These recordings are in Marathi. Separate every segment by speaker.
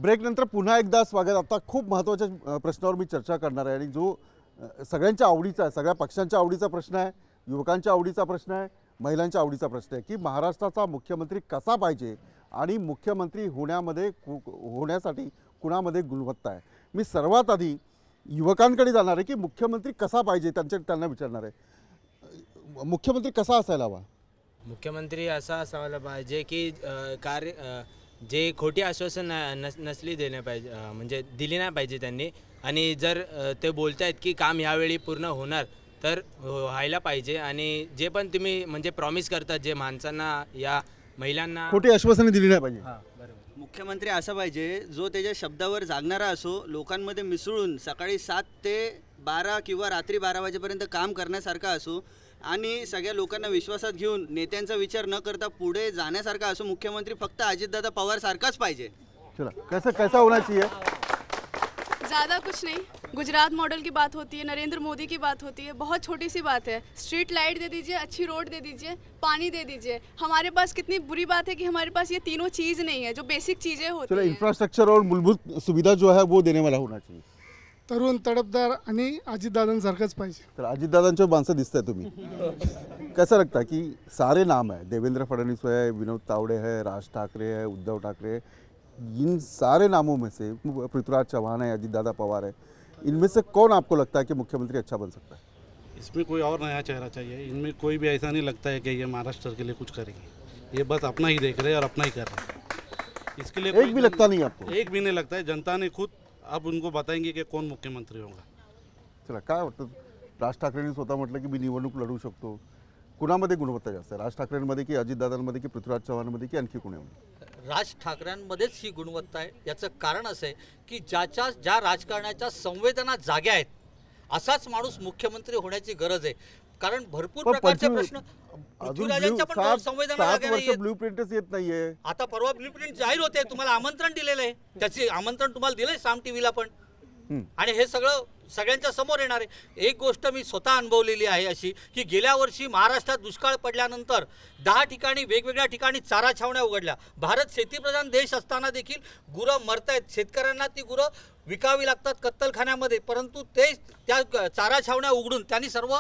Speaker 1: ब्रेकनंतर पुन्हा एकदा स्वागत। आता खूप महत्त्वाच्या प्रश्नावर मी चर्चा करणार आहे आणि जो सगळ्यांच्या आवडीचा आहे, सगळ्या पक्षांच्या आवडीचा प्रश्न आहे, युवकांच्या आवडीचा प्रश्न आहे, महिलांच्या आवडीचा प्रश्न आहे की महाराष्ट्राचा मुख्यमंत्री कसा पाहिजे आणि मुख्यमंत्री होण्यासाठी कुणामध्ये गुणवत्ता आहे। मी सर्वात आधी युवकांकडे जाणार आहे की मुख्यमंत्री कसा पाहिजे त्यांना विचारणार आहे। मुख्यमंत्री कसा असायला हवा?
Speaker 2: मुख्यमंत्री असा असायला पाहिजे की जे खोटी आश्वासन नसली देणे पाहिजे, म्हणजे दिली नाही पाहिजे त्यांनी। आणि जर ते बोलतायत की काम यावेळी पूर्ण होणार तर व्हायला पाहिजे। आणि जे पण तुम्ही म्हणजे प्रॉमिस करतात जे माणसांना या महिलांना,
Speaker 1: खोटी आश्वासने दिली नाही पाहिजे।
Speaker 3: मुख्यमंत्री असा पाहिजे जो त्याच्या शब्दावर जागणारा असो, लोकांमध्ये मिसळून सकाळी 7 ते 12 किंवा रात्री 12 वाजेपर्यंत काम करण्यासारखा असो आणि सगळ्या लोकांना विश्वासात घेऊन नेत्यांचा विचार न करता पुढे जाण्यासारखा असो। मुख्यमंत्री फक्त अजितदादा पवार सारखाच पाहिजे।
Speaker 1: चला, कैसा होना चाहिए?
Speaker 4: ज़्यादा कुछ नहीं। गुजरात मॉडल की बात होती है, नरेंद्र मोदी की बात होती है, बहुत छोटी सी बात है। स्ट्रीट लाइट दे दीजिए, अच्छी रोड दे दीजिए, पानी दे दीजिए। हमारे पास कितनी बुरी बात है कि हमारे पास ये तीनों चीज़ नहीं है जो बेसिक चीज़ें होती हैं।
Speaker 1: इंफ्रास्ट्रक्चर और मूलभूत सुविधा जो है वो देने वाला होना चाहिए।
Speaker 5: तरुण तडफदार आणि अजितदादांसारखंच पाहिजे।
Speaker 1: तर अजितदादांचे माणसं दिसताय तुम्ही। कैसा लगता है कि सारे नाम है, देवेंद्र फडणवीस है, विनोद तावड़े है, राज ठाकरे है, उद्धव ठाकरे, इन सारे नामों में से पृथ्वीराज चौहान है, अजितदादा पवार है, इनमें से कौन आपको लगता है कि मुख्यमंत्री अच्छा बन सकता है?
Speaker 6: इसमें कोई और नया चेहरा चाहिए। इनमें कोई भी ऐसा नहीं लगता है कि ये महाराष्ट्र के लिए कुछ करेंगे। ये बस अपना ही देख रहे हैं और अपना ही कर रहे हैं। इसके लिए
Speaker 1: एक भी लगता नहीं आपको?
Speaker 6: एक भी नहीं लगता है। जनता ने खुद अब उनको बताएंगे कि कौन मुख्यमंत्री होगा।
Speaker 1: चला, काय वाटतं? राज ठाकरेंनी स्वतः म्हटलं की मी निवडणूक लढू शकतो। कुणामध्ये गुणवत्ता जास्त आहे, राज ठाकरेंमध्ये की अजितदादांमध्ये की पृथ्वीराज चव्हाणमध्ये की आणखी कोणामध्ये?
Speaker 7: राज ठाकरेंमध्येच ही गुणवत्ता आहे। याचं कारण असं आहे की ज्या राजकारणाच्या संवेदना जाग्या आहेत असाच माणूस मुख्यमंत्री होण्याची गरज आहे। कारण भरपूर प्रकारचे प्रश्न पृथ्वीराजांच्या पण संवेदना जाग्या नाहीयेत।
Speaker 1: ब्लूप्रिंटच येत नाहीये।
Speaker 7: आता परवा ब्लूप्रिंट जाहीर होते, तुम्हाला आमंत्रण दिलेलं आहे, त्याचे आमंत्रण तुम्हाला दिलंय साम टीव्हीला पण। आणि हे सगळं सगळ्यांच्या समोर येणार आहे। एक गोष्ट मी स्वतः अनुभवलेली आहे अशी की गेल्या वर्षी महाराष्ट्रात दुष्काळ पडल्यानंतर 10 ठिकाणी वेगवेगळ्या ठिकाणी चारा छावण्या उघडल्या। भारत शेतीप्रधान देश असताना देखील गुरं मरतायत, शेतकऱ्यांना ती गुरं विकावी लागतात कत्तलखान्यामध्ये, परंतु ते त्या चारा छावण्या उघडून त्यांनी सर्व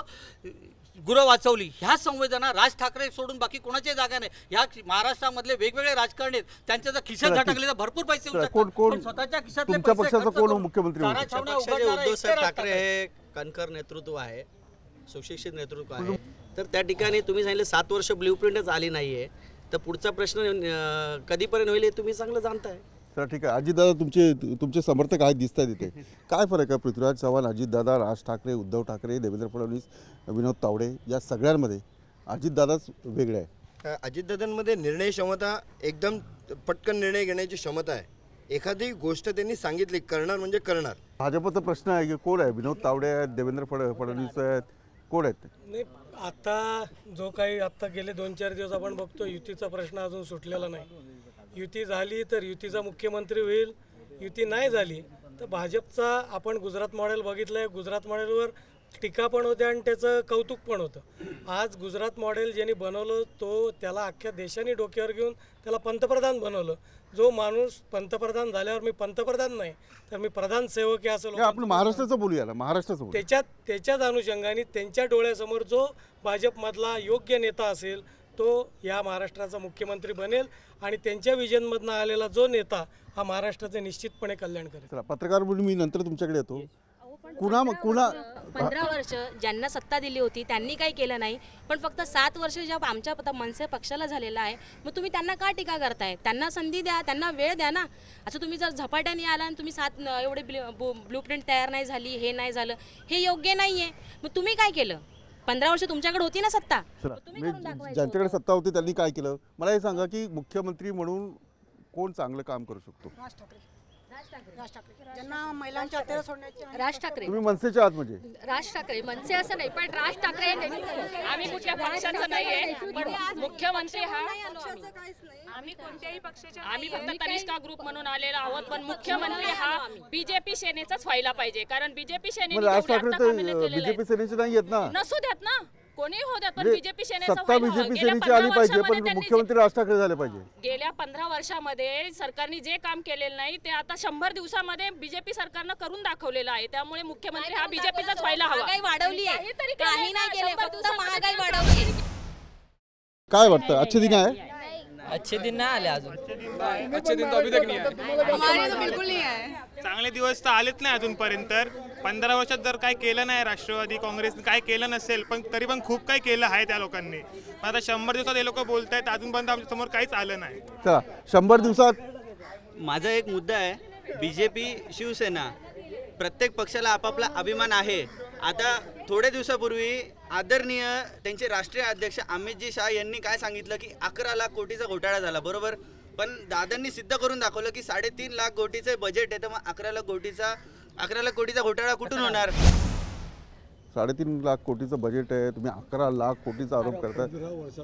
Speaker 7: गुरं वाचवली। ह्या संवेदना राज ठाकरे सोडून बाकी कोणाची जागा नाही। ह्या महाराष्ट्रामधले वेगवेगळे राजकारणी त्यांच्या जर खिशात झटकले तर भरपूर पैसे येऊ शकतात, पण स्वतःच्या खिशातले
Speaker 1: तुमच्या
Speaker 7: पैसे
Speaker 1: पक्षाचा
Speaker 7: खर्च
Speaker 1: कोण
Speaker 7: करून
Speaker 1: मुख्यमंत्री
Speaker 7: चारा
Speaker 1: होईल?
Speaker 7: छावण्या
Speaker 3: पक्षाचे
Speaker 7: उघडणारा
Speaker 3: उद्धव
Speaker 7: एकटे राज
Speaker 3: ठाकरे हे कणखर नेतृत्व आहे, सुशिक्षित नेतृत्व आहे। तर त्या ठिकाणी तुम्ही सांगितलं 7 वर्ष ब्ल्यूप्रिंटच आली नाहीये, तर पुढचा प्रश्न कधीपर्यंत होईल हे तुम्ही चांगलं जाणताय।
Speaker 1: चला, ठीक आहे। अजितदादा तुमचे समर्थक आहेत दिसत आहेत तिथे, काय फरक आहे पृथ्वीराज चव्हाण, अजितदादा, राज ठाकरे, उद्धव ठाकरे, देवेंद्र फडणवीस, विनोद तावडे या सगळ्यांमध्ये अजितदादाच वेगळे आहे?
Speaker 8: अजितदादांमध्ये निर्णय क्षमता, एकदम पटकन निर्णय घेण्याची क्षमता आहे। एखादी गोष्ट त्यांनी सांगितली करणार म्हणजे करणार।
Speaker 1: भाजपचा प्रश्न आहे की कोण आहे? विनोद तावडे आहेत, देवेंद्र फडणवीस आहेत, कोण आहेत?
Speaker 5: नाही, आता जो काही आता गेले 2-4 दिवस आपण बघतो युतीचा प्रश्न अजून सुटलेला नाही। युती झाली तर युतीचा मुख्यमंत्री होईल, युती नाही झाली तर भाजपचा आपण गुजरात मॉडेल बघितलं आहे। गुजरात मॉडेलवर टीका पण होते आणि त्याचं कौतुक पण होतं। आज गुजरात मॉडेल ज्यांनी बनवलं तो त्याला अख्ख्या देशाने डोक्यावर घेऊन त्याला पंतप्रधान बनवलं। जो माणूस पंतप्रधान झाल्यावर मी पंतप्रधान नाही तर मी प्रधान सेवक आहे असं
Speaker 1: आपण महाराष्ट्राचं बोलूया ना, महाराष्ट्राचं बोलूया।
Speaker 5: त्याच्याच अनुषंगाने त्यांच्या डोळ्यासमोर जो भाजपमधला योग्य नेता असेल तो या महाराष्ट्राचा मुख्यमंत्री बनेल आणि त्यांच्या विजनमधनं आलेला जो नेता हा महाराष्ट्राचे निश्चितपणे कल्याण करेल।
Speaker 1: चला, पत्रकार म्हणून मी नंतर तुमच्याकडे येतो।
Speaker 9: 15 वर्ष ज्यांना सत्ता दिली होती त्यांनी काही केलं नाही, पण फक्त 7 वर्ष ज्या आमच्या मनसे पक्षाला झालेला आहे, मग तुम्ही त्यांना का टीका करताय? त्यांना संधी द्या, त्यांना वेळ द्या ना। असं तुम्ही जर झपाट्याने आला आणि तुम्ही एवढे ब्लूप्रिंट तयार नाही झाली, हे नाही झालं, हे योग्य नाही आहे। मग तुम्ही काय केलं? 15 वर्ष तुमच्याकडे होती ना सत्ता,
Speaker 1: ज्यांच्याकडे सत्ता होती त्यांनी काय केलं? मला हे सांगा की मुख्यमंत्री म्हणून कोण चांगलं काम करू शकतो?
Speaker 10: ज्यांना महिलांच्या अत्याचार सोडण्याची
Speaker 9: राज ठाकरे।
Speaker 1: तुम्ही मनसेचे आहात म्हणजे?
Speaker 9: राज ठाकरे मनसे असं नाही, पण राज ठाकरे आम्ही कुठल्या पक्षाचं नाहीये, पण मुख्यमंत्री हा आम्ही कोणत्याही पक्षाच्या, आम्ही फक्त कनिष्ठा ग्रुप म्हणून आलेलो आहोत, पण मुख्यमंत्री हा बीजेपी सेनेचाच व्हायला पाहिजे। कारण बीजेपी सेनेने
Speaker 1: राज ठाकरे बीजेपी सेनेचे नाही आहेत ना?
Speaker 9: नसू द्यात ना,
Speaker 11: कोणी होत्या पण
Speaker 1: म्हणजे
Speaker 11: बीजेपी सेनेचा
Speaker 1: सत्ता
Speaker 11: फायदा
Speaker 1: बीजेपी
Speaker 11: गेल्या
Speaker 1: सेनेची
Speaker 11: 15
Speaker 1: आली पाहिजे,
Speaker 11: वर्षामध्ये
Speaker 1: पण
Speaker 11: त्यांनी
Speaker 1: मुख्यमंत्री राज ठाकरे झाले पाहिजे.
Speaker 11: गेल्या 15 वर्षामध्ये सरकारने जे काम केलेलं नाही ते आता 100 दिवसामध्ये बीजेपी सरकारनं करून दाखवलेलं आहे. त्यामुळे मुख्यमंत्री हा बीजेपीचाच व्हायला हवा.
Speaker 9: महागाई वाढवली आहे,
Speaker 11: काहीतरी
Speaker 9: काही
Speaker 11: केलंय
Speaker 9: नाही
Speaker 11: ना,
Speaker 9: केलंय,
Speaker 11: 100
Speaker 9: फक्त
Speaker 11: दिवसामध्ये
Speaker 9: महागाई
Speaker 11: त्यांनी
Speaker 9: वाढवली.
Speaker 1: काय वाटतं अच्छे दिन आहे?
Speaker 12: अच्छे दिन नाही आले अजून.
Speaker 13: अच्छे दिन तो अभी तक नहीं आए.
Speaker 4: हमारे तो बिल्कुल नहीं आए.
Speaker 13: चांगले दिवस तर आलेच नाही अजूनपर्यंत. 15 वर्षात जर काय केलं नाही राष्ट्रवादी काँग्रेसने काय केलं नसेल, पण तरी पण खूप काही केलं आहे त्या लोकांनी. आता 100 दिवसात हे लोक बोलत आहेत, अजूनपर्यंत आमच्या समोर काहीच आलं नाही.
Speaker 1: चला 100 दिवसात
Speaker 3: माझा एक मुद्दा आहे, बीजेपी शिवसेना प्रत्येक पक्षाला आपापला अभिमान आहे. आता थोड्या दिवसापूर्वी आदरणीय त्यांचे राष्ट्रीय अध्यक्ष अमितजी शाह यांनी काय सांगितलं की 11 लाख कोटीचा घोटाळा झाला, बरोबर. पण दादांनी सिद्ध करून दाखवलं की 3.5 लाख कोटीचे बजेट आहे, तर मग 11 लाख कोटीचा घोटाळा कुठून होणार?
Speaker 1: 3.5 लाख कोटीचं बजेट आहे, तुम्ही 11 लाख कोटीचा आरोप करताय.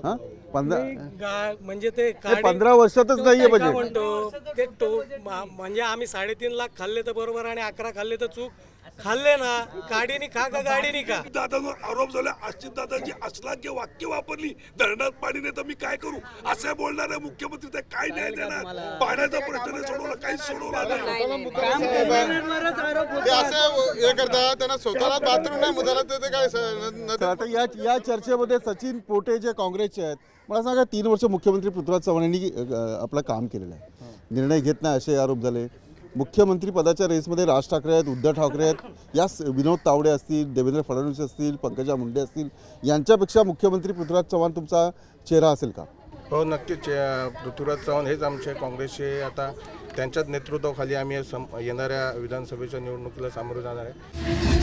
Speaker 1: हां 15
Speaker 5: म्हणजे ते
Speaker 1: 15 वर्षातच नाहीये
Speaker 5: काय
Speaker 1: बजेट.
Speaker 5: म्हणतो ते म्हणजे आम्ही 3.5 लाख खाल्ले तर बरोबर आणि 11 खाल्ले तर चूक. खाल्ले ना, गाडीनी खा का गाडीनी खा.
Speaker 14: दादांवर आरोप झाला, अशी दादांची अश्लाघ्य वाक्य वापरली, धरणात पाणी नाही तर मी काय करू असं बोलणारे मुख्यमंत्री ते काय नाही देणार. पाण्याचा प्रश्न नाही सोडवला, काहीच सोडवला नाही.
Speaker 15: ते असं हे करतात, त्यांना स्वतःला बाथरूम नाही मुदाला ते काय
Speaker 1: तर आता या चर्चेमध्ये सचिन पोटे जे काँग्रेसचे आहेत, मला सांगा 3 वर्ष मुख्यमंत्री पृथ्वीराज चव्हाण यांनी आपलं काम केलेलं आहे, निर्णय घेत नाही असे आरोप झाले. मुख्यमंत्री पदाच्या रेसमध्ये राज ठाकरे आहेत, उद्धव ठाकरे आहेत, या विनोद तावडे असतील, देवेंद्र फडणवीस असतील, पंकजा मुंडे असतील, यांच्यापेक्षा मुख्यमंत्री पृथ्वीराज चव्हाण तुमचा चेहरा असेल का?
Speaker 15: हो नक्कीच. पृथ्वीराज चव्हाण हेच आमचे काँग्रेसचे, आता त्यांच्याच नेतृत्वाखाली आम्ही येणाऱ्या विधानसभेच्या निवडणुकीला सामोरे जाणार आहे.